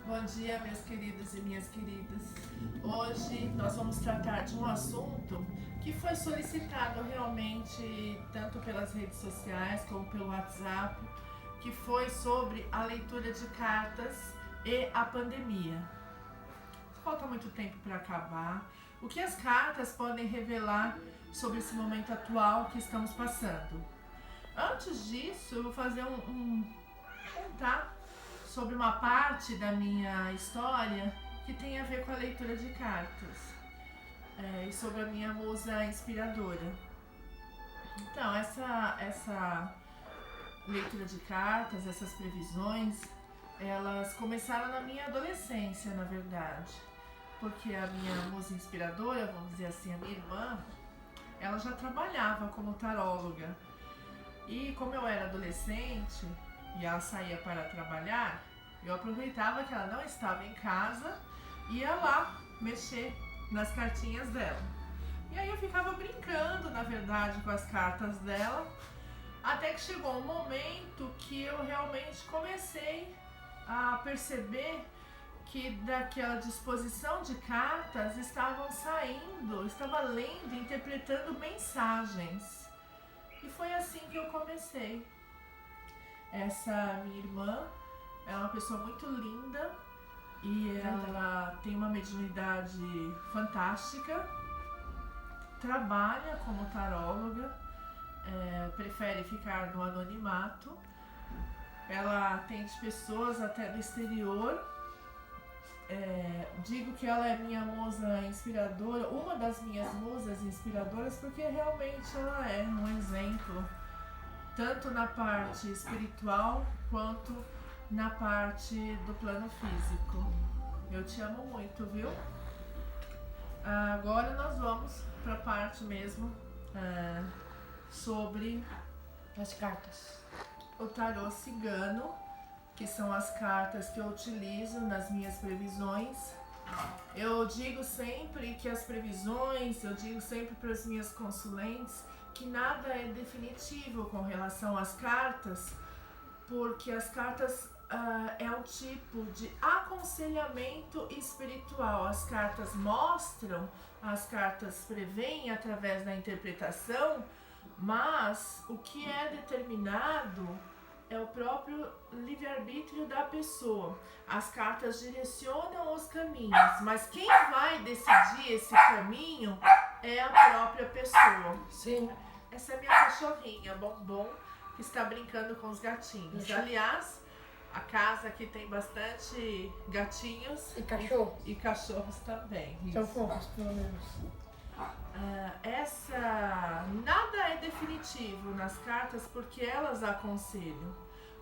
Bom dia, meus queridos e minhas queridas. Hoje nós vamos tratar de um assunto que foi solicitado realmente tanto pelas redes sociais como pelo WhatsApp, que foi sobre a leitura de cartas e a pandemia. Falta muito tempo para acabar. O que as cartas podem revelar sobre esse momento atual que estamos passando? Antes disso, eu vou fazer contar sobre uma parte da minha história que tem a ver com a leitura de cartas e sobre a minha musa inspiradora. Então, essa leitura de cartas, essas previsões, elas começaram na minha adolescência, na verdade, porque a minha musa inspiradora, vamos dizer assim, a minha irmã, ela já trabalhava como taróloga. E como eu era adolescente e ela saía para trabalhar, eu aproveitava que ela não estava em casa e ia lá mexer nas cartinhas dela. E aí eu ficava brincando, na verdade, com as cartas dela, até que chegou um momento que eu realmente comecei a perceber que daquela disposição de cartas estavam saindo, eu estava lendo, interpretando mensagens. E foi assim que eu comecei. Essa minha irmã é uma pessoa muito linda e ela tem uma mediunidade fantástica, trabalha como taróloga, prefere ficar no anonimato. Ela atende pessoas até do exterior. Digo que ela é minha musa inspiradora, uma das minhas musas inspiradoras, porque realmente ela é um exemplo, tanto na parte espiritual quanto na parte do plano físico. Eu te amo muito, viu? Agora nós vamos para a parte mesmo sobre as cartas. O tarô cigano, que são as cartas que eu utilizo nas minhas previsões. Eu digo sempre que as previsões, eu digo sempre para as minhas consulentes que nada é definitivo com relação às cartas, porque as cartas é um tipo de aconselhamento espiritual. As cartas mostram, as cartas preveem através da interpretação, mas o que é determinado é o próprio livre-arbítrio da pessoa. As cartas direcionam os caminhos, mas quem vai decidir esse caminho é a própria pessoa. Sim. Essa é minha cachorrinha, Bombom, que está brincando com os gatinhos. Aliás, a casa aqui tem bastante gatinhos. E cachorros. E cachorros também. São fofos, pelo menos. Nada é definitivo nas cartas porque elas aconselham.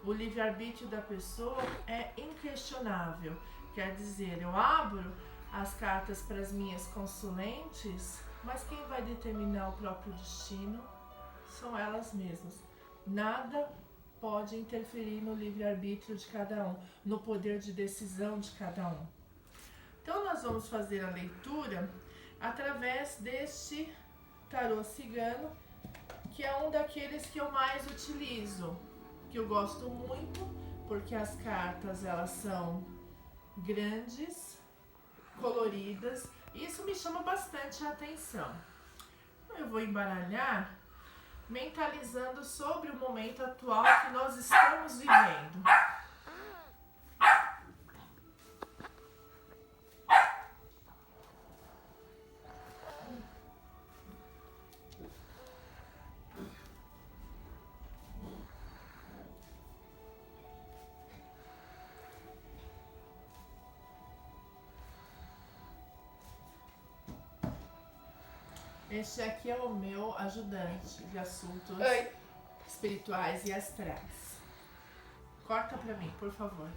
O livre-arbítrio da pessoa é inquestionável. Quer dizer, eu abro as cartas para as minhas consulentes, mas quem vai determinar o próprio destino são elas mesmas. Nada pode interferir no livre-arbítrio de cada um, no poder de decisão de cada um. Então nós vamos fazer a leitura através deste tarô cigano, que é um daqueles que eu mais utilizo, que eu gosto muito, porque as cartas elas são grandes, coloridas, e isso me chama bastante a atenção. Eu vou embaralhar mentalizando sobre o momento atual que nós estamos vivendo. Este aqui é o meu ajudante de assuntos espirituais e astrais. Corta pra mim, por favor.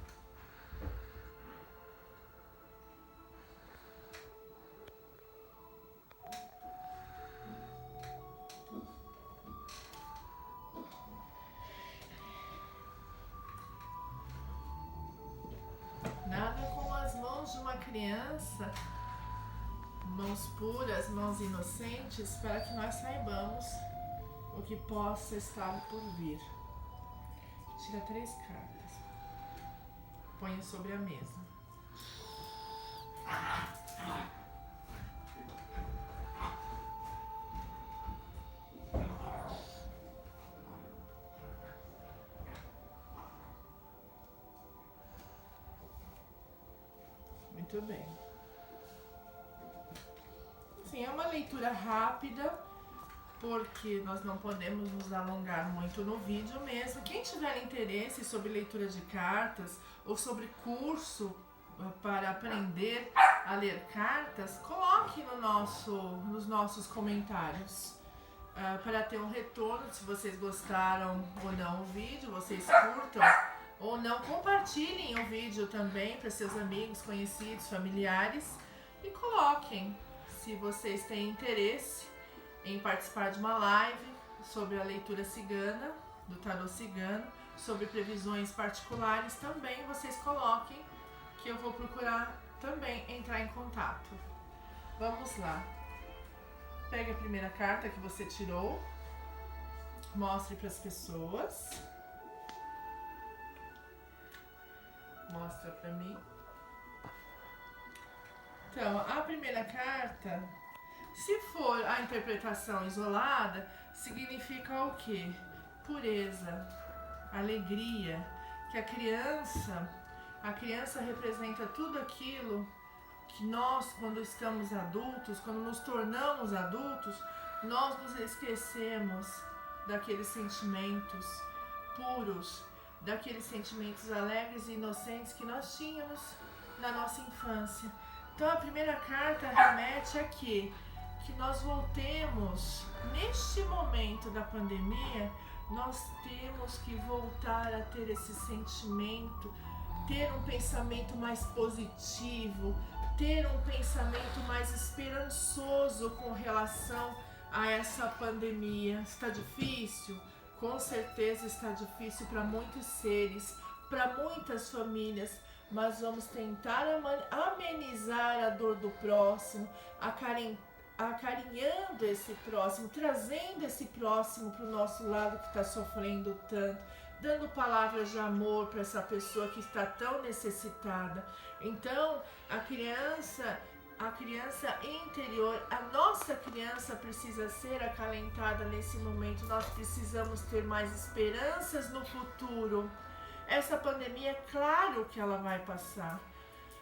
Nada como as mãos de uma criança, mãos puras, mãos inocentes, para que nós saibamos o que possa estar por vir. Tira 3 cartas. Põe sobre a mesa. Muito bem. Sim, é uma leitura rápida, porque nós não podemos nos alongar muito no vídeo mesmo. Quem tiver interesse sobre leitura de cartas ou sobre curso para aprender a ler cartas, coloque nos nossos comentários para ter um retorno, se vocês gostaram ou não o vídeo, vocês curtam ou não, compartilhem o vídeo também para seus amigos, conhecidos, familiares e coloquem se vocês têm interesse em participar de uma live sobre a leitura cigana, do tarô cigano, sobre previsões particulares, também vocês coloquem que eu vou procurar também entrar em contato. Vamos lá. Pegue a primeira carta que você tirou, mostre para as pessoas. Mostra para mim. Então, a primeira carta, se for a interpretação isolada, significa o quê? Pureza, alegria, que a criança representa tudo aquilo que nós, quando estamos adultos, quando nos tornamos adultos, nós nos esquecemos daqueles sentimentos puros, daqueles sentimentos alegres e inocentes que nós tínhamos na nossa infância. Então a primeira carta remete a quê? Que nós voltemos, neste momento da pandemia, nós temos que voltar a ter esse sentimento, ter um pensamento mais positivo, ter um pensamento mais esperançoso com relação a essa pandemia. Está difícil? Com certeza está difícil para muitos seres, para muitas famílias, mas vamos tentar amenizar a dor do próximo, acarinhando esse próximo, trazendo esse próximo para o nosso lado que está sofrendo tanto, dando palavras de amor para essa pessoa que está tão necessitada. Então, a criança interior, a nossa criança precisa ser acalentada nesse momento. Nós precisamos ter mais esperanças no futuro. Essa pandemia, é claro que ela vai passar,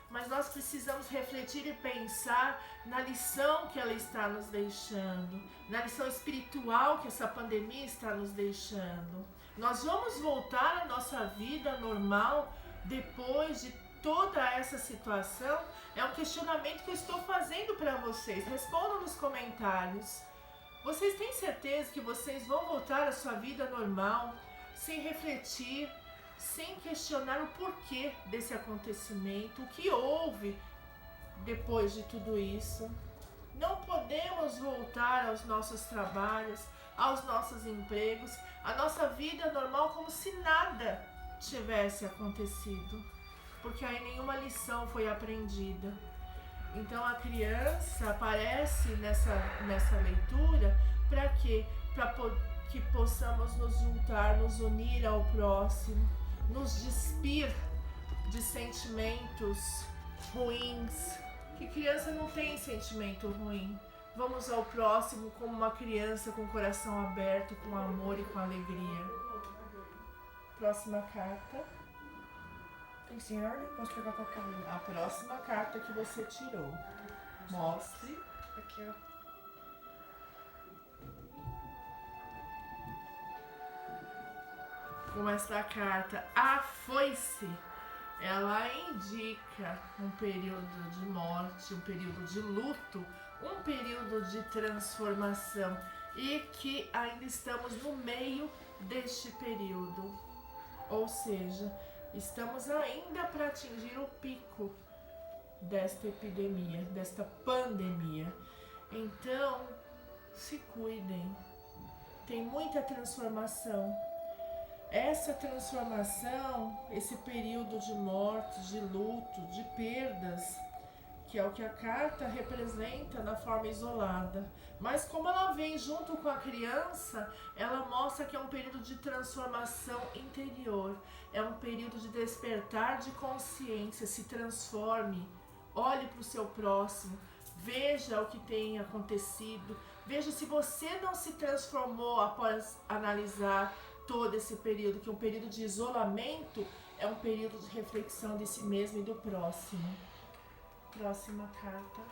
mas nós precisamos refletir e pensar na lição que ela está nos deixando, na lição espiritual que essa pandemia está nos deixando. Nós vamos voltar à nossa vida normal depois de toda essa situação? É um questionamento que eu estou fazendo para vocês. Respondam nos comentários. Vocês têm certeza que vocês vão voltar à sua vida normal, sem refletir, sem questionar o porquê desse acontecimento, o que houve depois de tudo isso? Não podemos voltar aos nossos trabalhos, aos nossos empregos, à nossa vida normal como se nada tivesse acontecido, porque aí nenhuma lição foi aprendida. Então a criança aparece nessa leitura para quê? Para que possamos nos juntar, nos unir ao próximo, nos despir de sentimentos ruins. Que criança não tem sentimento ruim. Vamos ao próximo como uma criança com o coração aberto, com amor e com alegria. Próxima carta. Tem que ser em ordem? Posso pegar qualquer um? A próxima carta que você tirou. Mostre. Aqui, ó. Com essa carta, a foice, ela indica um período de morte, um período de luto, um período de transformação e que ainda estamos no meio deste período. Ou seja, estamos ainda para atingir o pico desta epidemia, desta pandemia. Então, se cuidem. Tem muita transformação. Essa transformação, esse período de morte, de luto, de perdas, que é o que a carta representa na forma isolada. Mas como ela vem junto com a criança, ela mostra que é um período de transformação interior. É um período de despertar de consciência. Se transforme, Olhe para o seu próximo, veja o que tem acontecido, veja se você não se transformou após analisar todo esse período, que um período de isolamento é um período de reflexão de si mesmo e do próximo. Próxima carta.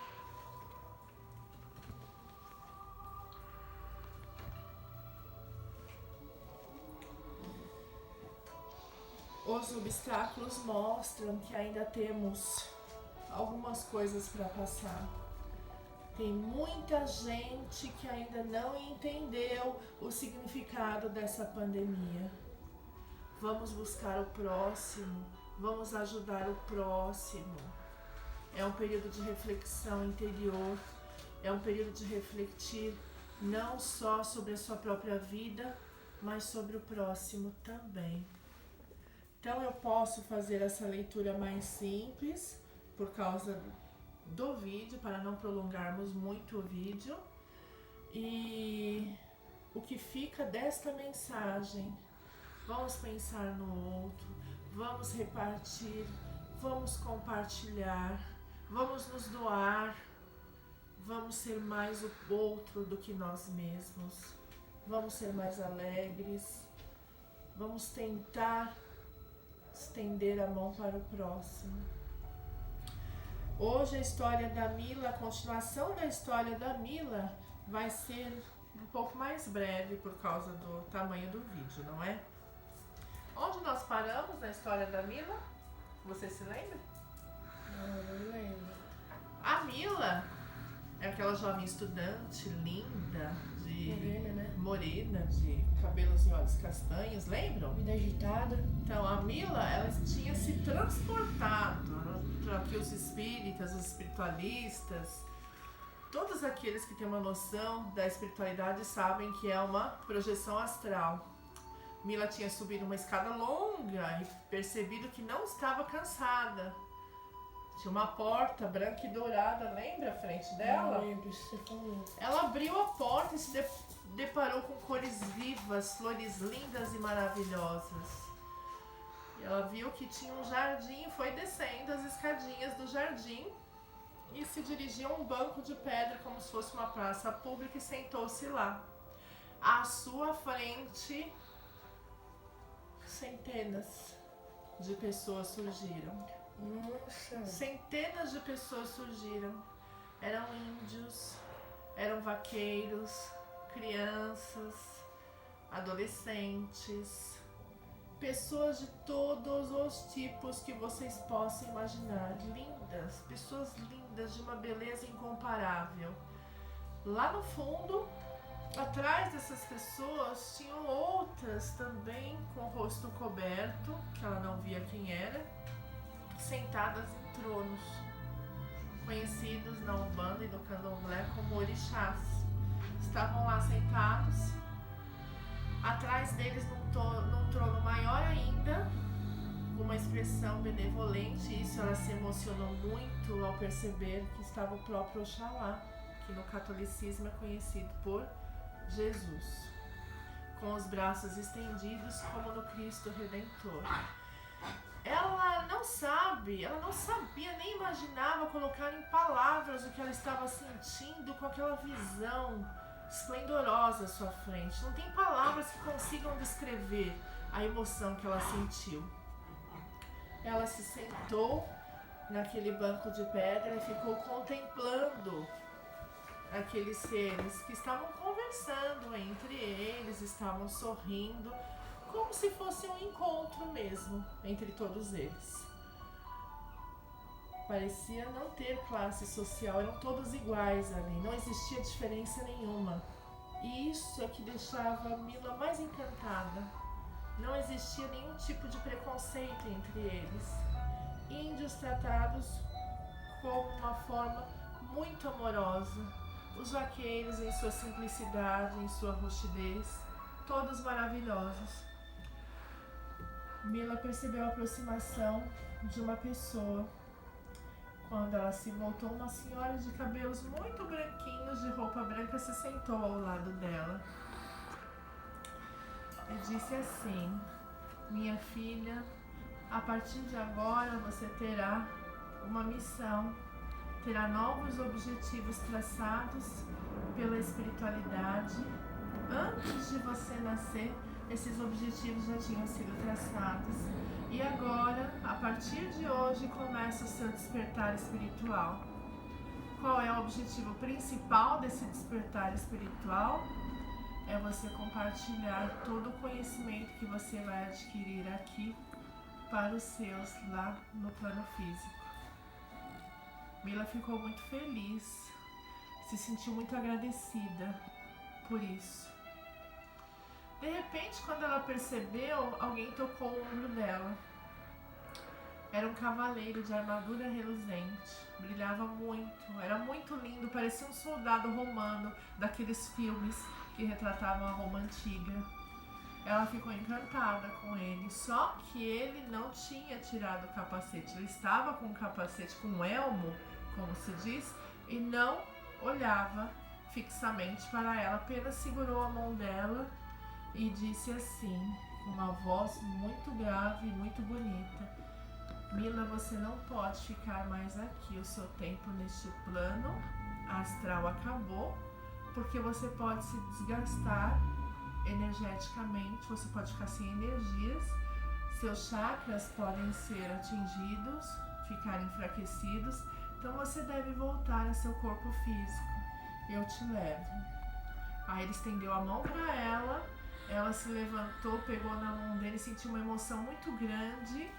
Os obstáculos mostram que ainda temos algumas coisas para passar. Tem muita gente que ainda não entendeu o significado dessa pandemia. Vamos buscar o próximo, vamos ajudar o próximo. É um período de reflexão interior, é um período de refletir não só sobre a sua própria vida, mas sobre o próximo também. Então eu posso fazer essa leitura mais simples, por causa do vídeo, para não prolongarmos muito o vídeo. E o que fica desta mensagem? Vamos pensar no outro, vamos repartir, vamos compartilhar, vamos nos doar, vamos ser mais o outro do que nós mesmos, vamos ser mais alegres, vamos tentar estender a mão para o próximo. Hoje a história da Mila, a continuação da história da Mila vai ser um pouco mais breve por causa do tamanho do vídeo, não é? Onde nós paramos na história da Mila? Você se lembra? Não lembro. A Mila é aquela jovem estudante linda, morena, de cabelos e olhos castanhos, lembram? Vida agitada. Então a Mila, ela tinha se transportado para que os espíritas, os espiritualistas, todos aqueles que têm uma noção da espiritualidade sabem que é uma projeção astral. Mila tinha subido uma escada longa e percebido que não estava cansada. Tinha uma porta branca e dourada, lembra a frente dela? Não lembro, você falou. Ela abriu a porta e se deparou com cores vivas, flores lindas e maravilhosas. E ela viu que tinha um jardim e foi descendo as escadinhas do jardim e se dirigiu a um banco de pedra como se fosse uma praça pública e sentou-se lá. À sua frente, centenas de pessoas surgiram. Nossa. Centenas de pessoas surgiram. Eram índios, eram vaqueiros, crianças, adolescentes, pessoas de todos os tipos que vocês possam imaginar. Lindas, pessoas lindas, de uma beleza incomparável. Lá no fundo, atrás dessas pessoas, tinham outras também com o rosto coberto, que ela não via quem era, sentadas em tronos, conhecidos na Umbanda e no Candomblé como orixás. Estavam lá sentados, atrás deles num trono maior ainda, com uma expressão benevolente. Isso, ela se emocionou muito ao perceber que estava o próprio Oxalá, que no catolicismo é conhecido por Jesus, com os braços estendidos como no Cristo Redentor. Ela não sabia, nem imaginava colocar em palavras o que ela estava sentindo com aquela visão esplendorosa à sua frente. Não tem palavras que consigam descrever a emoção que ela sentiu. Ela se sentou naquele banco de pedra e ficou contemplando aqueles seres que estavam conversando entre eles, estavam sorrindo, como se fosse um encontro mesmo entre todos eles. Parecia não ter classe social, eram todos iguais ali, não existia diferença nenhuma. E isso é que deixava a Mila mais encantada. Não existia nenhum tipo de preconceito entre eles. Índios tratados com uma forma muito amorosa. Os vaqueiros em sua simplicidade, em sua rustidez, todos maravilhosos. Mila percebeu a aproximação de uma pessoa. Quando ela se voltou, uma senhora de cabelos muito branquinhos, de roupa branca, se sentou ao lado dela. E disse assim: minha filha, a partir de agora você terá uma missão terá novos objetivos traçados pela espiritualidade. Antes de você nascer, esses objetivos já tinham sido traçados. E agora, a partir de hoje, começa o seu despertar espiritual. Qual é o objetivo principal desse despertar espiritual? É você compartilhar todo o conhecimento que você vai adquirir aqui para os seus lá no plano físico. Mila ficou muito feliz, se sentiu muito agradecida por isso. De repente, quando ela percebeu, alguém tocou o ombro dela. Era um cavaleiro de armadura reluzente, brilhava muito, era muito lindo, parecia um soldado romano daqueles filmes que retratavam a Roma antiga. Ela ficou encantada com ele, só que ele não tinha tirado o capacete. Ele estava com o capacete, com um elmo, como se diz, e não olhava fixamente para ela, apenas segurou a mão dela e disse assim, com uma voz muito grave e muito bonita: Mila, você não pode ficar mais aqui, o seu tempo neste plano astral acabou, porque você pode se desgastar energeticamente, você pode ficar sem energias, seus chakras podem ser atingidos, ficar enfraquecidos, então você deve voltar ao seu corpo físico, eu te levo. Aí ele estendeu a mão para ela se levantou, pegou na mão dele, sentiu uma emoção muito grande,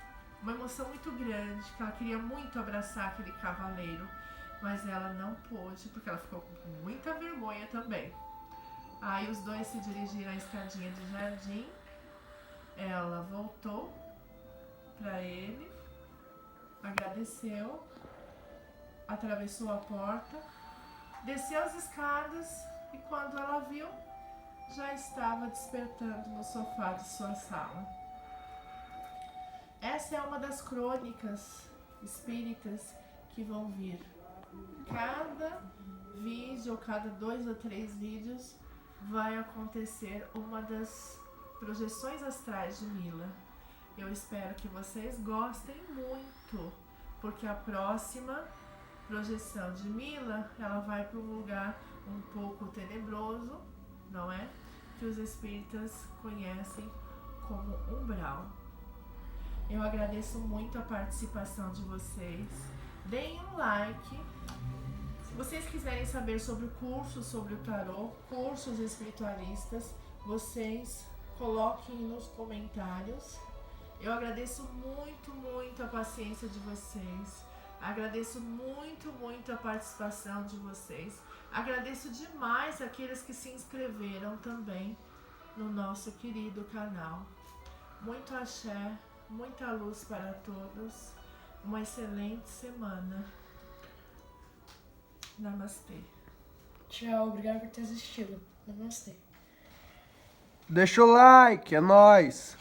que ela queria muito abraçar aquele cavaleiro, mas ela não pôde, porque ela ficou com muita vergonha também. Aí os dois se dirigiram à escadinha de jardim, ela voltou para ele, agradeceu, atravessou a porta, desceu as escadas e quando ela viu, já estava despertando no sofá de sua sala. Essa é uma das crônicas espíritas que vão vir. Cada vídeo, ou cada 2 ou 3 vídeos, vai acontecer uma das projeções astrais de Mila. Eu espero que vocês gostem muito, porque a próxima projeção de Mila, ela vai para um lugar um pouco tenebroso, não é? Que os espíritas conhecem como umbral. Eu agradeço muito a participação de vocês. Deem um like. Se vocês quiserem saber sobre o curso, sobre o tarô, cursos espiritualistas, vocês coloquem nos comentários. Eu agradeço muito, muito a paciência de vocês. Agradeço muito, muito a participação de vocês. Agradeço demais aqueles que se inscreveram também no nosso querido canal. Muito axé, muita luz para todos. Uma excelente semana. Namastê. Tchau, obrigado por ter assistido. Namastê. Deixa o like, é nóis!